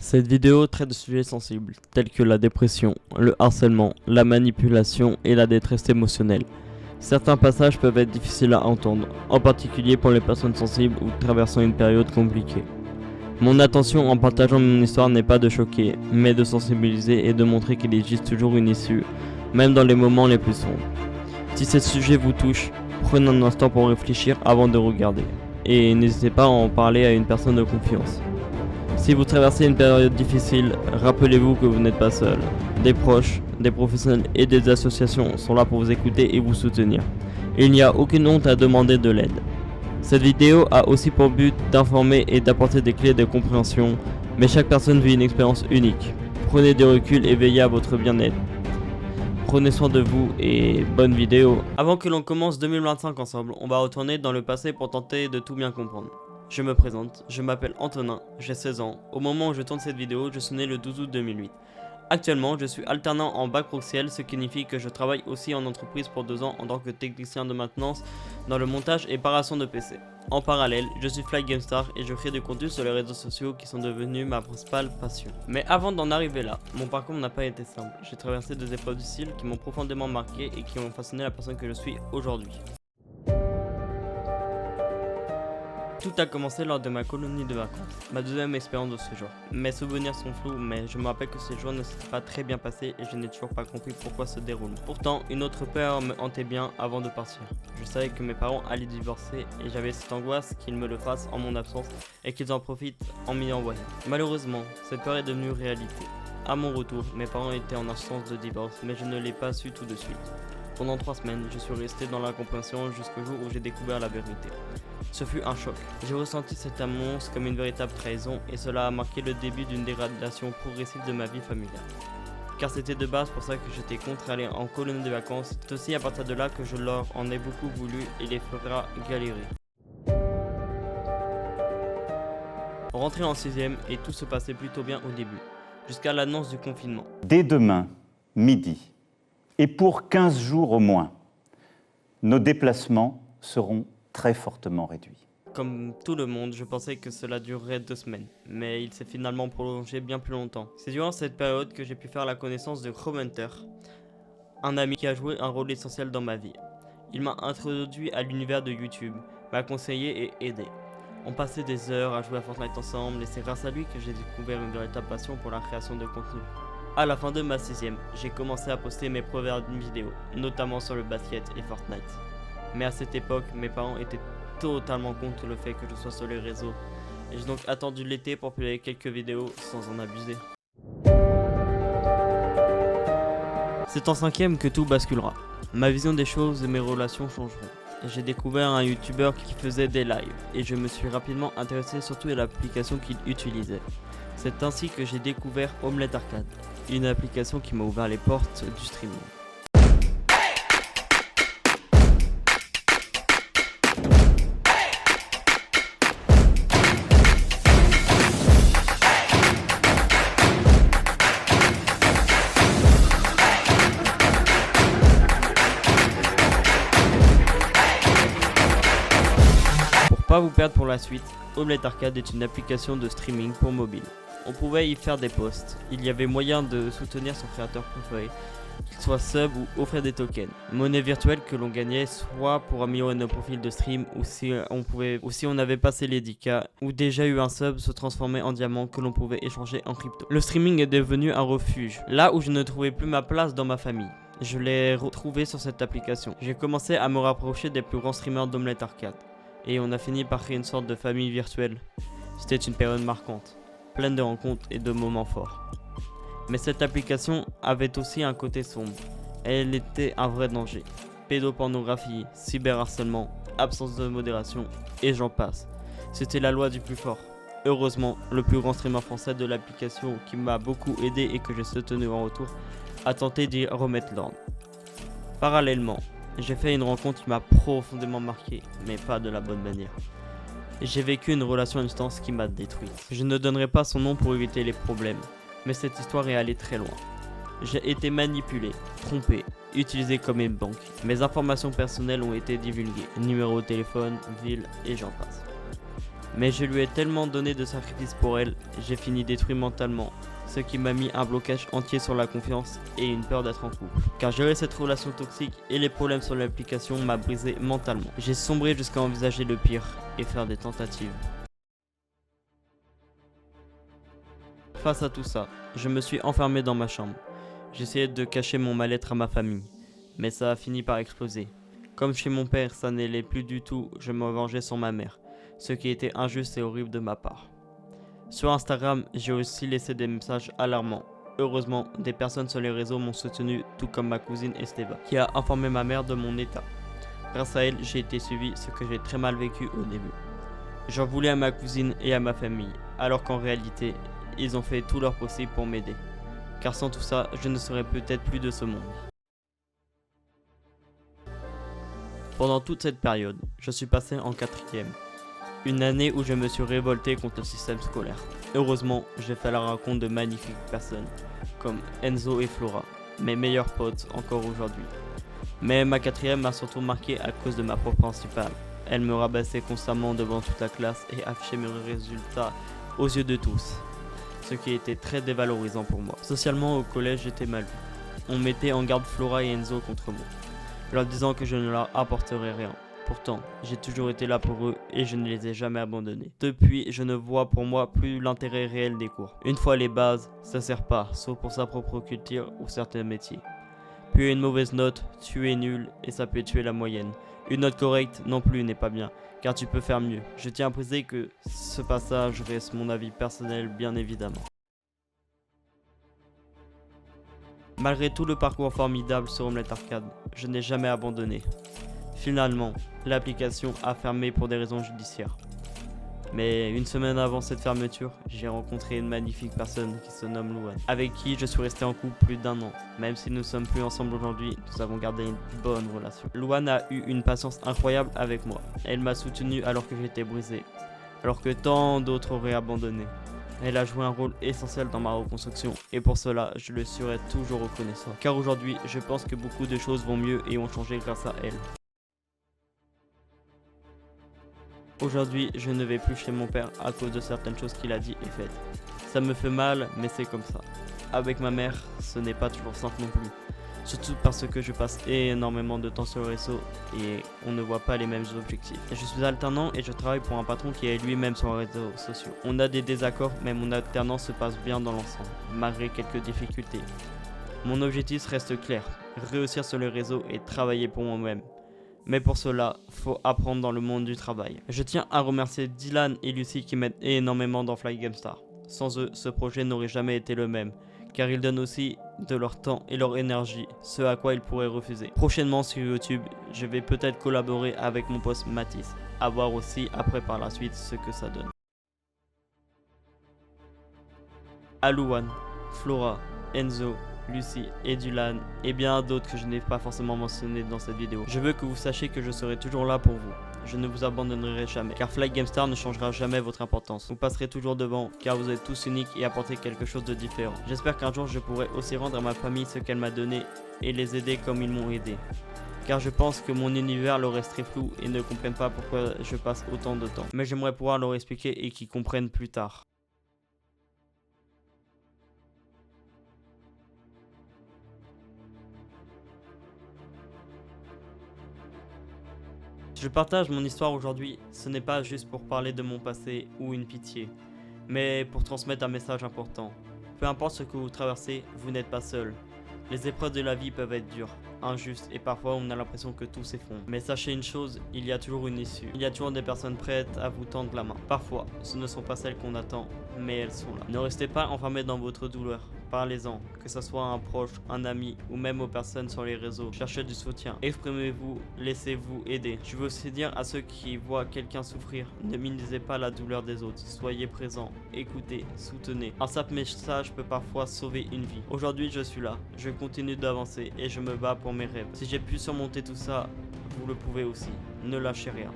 Cette vidéo traite de sujets sensibles tels que la dépression, le harcèlement, la manipulation et la détresse émotionnelle. Certains passages peuvent être difficiles à entendre, en particulier pour les personnes sensibles ou traversant une période compliquée. Mon intention en partageant mon histoire n'est pas de choquer, mais de sensibiliser et de montrer qu'il existe toujours une issue, même dans les moments les plus sombres. Si ce sujet vous touche, prenez un instant pour réfléchir avant de regarder, et n'hésitez pas à en parler à une personne de confiance. Si vous traversez une période difficile, rappelez-vous que vous n'êtes pas seul. Des proches, des professionnels et des associations sont là pour vous écouter et vous soutenir. Il n'y a aucune honte à demander de l'aide. Cette vidéo a aussi pour but d'informer et d'apporter des clés de compréhension, mais chaque personne vit une expérience unique. Prenez du recul et veillez à votre bien-être. Prenez soin de vous et bonne vidéo. Avant que l'on commence 2025 ensemble, on va retourner dans le passé pour tenter de tout bien comprendre. Je me présente, je m'appelle Antonin, j'ai 16 ans. Au moment où je tourne cette vidéo, je suis né le 12 août 2008. Actuellement, je suis alternant en bac pro-ciel, ce qui signifie que je travaille aussi en entreprise pour 2 ans en tant que technicien de maintenance dans le montage et réparation de PC. En parallèle, je suis Fly Game Star et je crée du contenu sur les réseaux sociaux qui sont devenus ma principale passion. Mais avant d'en arriver là, mon parcours n'a pas été simple. J'ai traversé des épreuves difficiles qui m'ont profondément marqué et qui ont façonné la personne que je suis aujourd'hui. Tout a commencé lors de ma colonie de vacances, ma deuxième expérience de ce genre. Mes souvenirs sont flous, mais je me rappelle que ce jour ne s'était pas très bien passé et je n'ai toujours pas compris pourquoi ce déroule. Pourtant, une autre peur me hantait bien avant de partir. Je savais que mes parents allaient divorcer et j'avais cette angoisse qu'ils me le fassent en mon absence et qu'ils en profitent en m'y envoyant. Malheureusement, cette peur est devenue réalité. À mon retour, mes parents étaient en instance de divorce, mais je ne l'ai pas su tout de suite. Pendant 3 semaines, je suis resté dans l'incompréhension jusqu'au jour où j'ai découvert la vérité. Ce fut un choc. J'ai ressenti cette annonce comme une véritable trahison et cela a marqué le début d'une dégradation progressive de ma vie familiale. Car c'était de base pour ça que j'étais contre aller en colonie de vacances. C'est aussi à partir de là que je leur en ai beaucoup voulu et les fera galérer. On rentrait en 6ème et tout se passait plutôt bien au début, jusqu'à l'annonce du confinement. Dès demain, midi, et pour 15 jours au moins, nos déplacements seront très fortement réduits. Comme tout le monde, je pensais que cela durerait 2 semaines, mais il s'est finalement prolongé bien plus longtemps. C'est durant cette période que j'ai pu faire la connaissance de Crowhunter, un ami qui a joué un rôle essentiel dans ma vie. Il m'a introduit à l'univers de YouTube, m'a conseillé et aidé. On passait des heures à jouer à Fortnite ensemble et c'est grâce à lui que j'ai découvert une véritable passion pour la création de contenu. À la fin de ma 6ème, j'ai commencé à poster mes premières vidéos, notamment sur le basket et Fortnite. Mais à cette époque, mes parents étaient totalement contre le fait que je sois sur les réseaux. Et j'ai donc attendu l'été pour publier quelques vidéos sans en abuser. C'est en 5ème que tout basculera. Ma vision des choses et mes relations changeront. J'ai découvert un youtubeur qui faisait des lives et je me suis rapidement intéressé surtout à l'application qu'il utilisait. C'est ainsi que j'ai découvert Omelette Arcade, une application qui m'a ouvert les portes du streaming. Pour pas vous perdre pour la suite, Omelette Arcade est une application de streaming pour mobile. On pouvait y faire des posts, il y avait moyen de soutenir son créateur préféré, qu'il soit sub ou offrir des tokens, monnaie virtuelle que l'on gagnait soit pour améliorer nos profils de stream ou si on avait passé les 10K ou déjà eu un sub se transformer en diamant que l'on pouvait échanger en crypto. Le streaming est devenu un refuge, là où je ne trouvais plus ma place dans ma famille. Je l'ai retrouvé sur cette application. J'ai commencé à me rapprocher des plus grands streamers d'Omelette Arcade. Et on a fini par créer une sorte de famille virtuelle. C'était une période marquante, pleine de rencontres et de moments forts. Mais cette application avait aussi un côté sombre. Elle était un vrai danger. Pédopornographie, cyberharcèlement, absence de modération, et j'en passe. C'était la loi du plus fort. Heureusement, le plus grand streamer français de l'application qui m'a beaucoup aidé et que j'ai soutenu en retour, a tenté d'y remettre l'ordre. Parallèlement, j'ai fait une rencontre qui m'a profondément marqué, mais pas de la bonne manière. J'ai vécu une relation à distance qui m'a détruit. Je ne donnerai pas son nom pour éviter les problèmes, mais cette histoire est allée très loin. J'ai été manipulé, trompé, utilisé comme une banque. Mes informations personnelles ont été divulguées, numéro de téléphone, ville et j'en passe. Mais je lui ai tellement donné de sacrifices pour elle, j'ai fini détruit mentalement, ce qui m'a mis un blocage entier sur la confiance et une peur d'être en couple. Car gérer cette relation toxique et les problèmes sur l'application m'a brisé mentalement. J'ai sombré jusqu'à envisager le pire et faire des tentatives. Face à tout ça, je me suis enfermé dans ma chambre. J'essayais de cacher mon mal-être à ma famille, mais ça a fini par exploser. Comme chez mon père, ça n'allait plus du tout, je me vengeais sur ma mère, ce qui était injuste et horrible de ma part. Sur Instagram, j'ai aussi laissé des messages alarmants. Heureusement, des personnes sur les réseaux m'ont soutenu, tout comme ma cousine Esteva, qui a informé ma mère de mon état. Grâce à elle, j'ai été suivi, ce que j'ai très mal vécu au début. J'en voulais à ma cousine et à ma famille, alors qu'en réalité, ils ont fait tout leur possible pour m'aider. Car sans tout ça, je ne serais peut-être plus de ce monde. Pendant toute cette période, je suis passé en 4e. Une année où je me suis révolté contre le système scolaire. Heureusement, j'ai fait la rencontre de magnifiques personnes, comme Enzo et Flora, mes meilleurs potes encore aujourd'hui. Mais ma 4e m'a surtout marqué à cause de ma prof principale. Elle me rabaissait constamment devant toute la classe et affichait mes résultats aux yeux de tous, ce qui était très dévalorisant pour moi. Socialement, au collège, j'étais mal vu. On mettait en garde Flora et Enzo contre moi, leur disant que je ne leur apporterais rien. Pourtant, j'ai toujours été là pour eux et je ne les ai jamais abandonnés. Depuis, je ne vois pour moi plus l'intérêt réel des cours. Une fois les bases, ça sert pas, sauf pour sa propre culture ou certains métiers. Puis une mauvaise note, tu es nul et ça peut tuer la moyenne. Une note correcte non plus n'est pas bien, car tu peux faire mieux. Je tiens à préciser que ce passage reste mon avis personnel bien évidemment. Malgré tout le parcours formidable sur Omelette Arcade, je n'ai jamais abandonné. Finalement, l'application a fermé pour des raisons judiciaires. Mais une semaine avant cette fermeture, j'ai rencontré une magnifique personne qui se nomme Louane, avec qui je suis resté en couple plus d'1 an. Même si nous ne sommes plus ensemble aujourd'hui, nous avons gardé une bonne relation. Louane a eu une patience incroyable avec moi. Elle m'a soutenu alors que j'étais brisé, alors que tant d'autres auraient abandonné. Elle a joué un rôle essentiel dans ma reconstruction et pour cela, je le serai toujours reconnaissant. Car aujourd'hui, je pense que beaucoup de choses vont mieux et ont changé grâce à elle. Aujourd'hui, je ne vais plus chez mon père à cause de certaines choses qu'il a dit et faites. Ça me fait mal, mais c'est comme ça. Avec ma mère, ce n'est pas toujours simple non plus. Surtout parce que je passe énormément de temps sur le réseau et on ne voit pas les mêmes objectifs. Je suis alternant et je travaille pour un patron qui est lui-même sur les réseaux sociaux. On a des désaccords, mais mon alternance se passe bien dans l'ensemble, malgré quelques difficultés. Mon objectif reste clair, réussir sur les réseaux et travailler pour moi-même. Mais pour cela, faut apprendre dans le monde du travail. Je tiens à remercier Dylan et Lucie qui m'aident énormément dans Fly Game Star. Sans eux, ce projet n'aurait jamais été le même, car ils donnent aussi de leur temps et leur énergie, ce à quoi ils pourraient refuser. Prochainement sur YouTube, je vais peut-être collaborer avec mon pote Mathis, à voir aussi après par la suite ce que ça donne. À Louane, Flora, Enzo, Lucie et Dylan et bien d'autres que je n'ai pas forcément mentionné dans cette vidéo. Je veux que vous sachiez que je serai toujours là pour vous. Je ne vous abandonnerai jamais, car Fly Game Star ne changera jamais votre importance. Vous passerez toujours devant, car vous êtes tous uniques et apportez quelque chose de différent. J'espère qu'un jour je pourrai aussi rendre à ma famille ce qu'elle m'a donné et les aider comme ils m'ont aidé. Car je pense que mon univers leur reste très flou et ne comprennent pas pourquoi je passe autant de temps. Mais j'aimerais pouvoir leur expliquer et qu'ils comprennent plus tard. Je partage mon histoire aujourd'hui, ce n'est pas juste pour parler de mon passé ou une pitié, mais pour transmettre un message important. Peu importe ce que vous traversez, vous n'êtes pas seul. Les épreuves de la vie peuvent être dures, injustes et parfois on a l'impression que tout s'effondre. Mais sachez une chose, il y a toujours une issue. Il y a toujours des personnes prêtes à vous tendre la main. Parfois, ce ne sont pas celles qu'on attend, mais elles sont là. Ne restez pas enfermés dans votre douleur. Parlez-en, que ce soit à un proche, un ami ou même aux personnes sur les réseaux. Cherchez du soutien. Exprimez-vous, laissez-vous aider. Je veux aussi dire à ceux qui voient quelqu'un souffrir, ne minimisez pas la douleur des autres. Soyez présents, écoutez, soutenez. Un simple message peut parfois sauver une vie. Aujourd'hui, je suis là. Je continue d'avancer et je me bats pour mes rêves. Si j'ai pu surmonter tout ça, vous le pouvez aussi. Ne lâchez rien.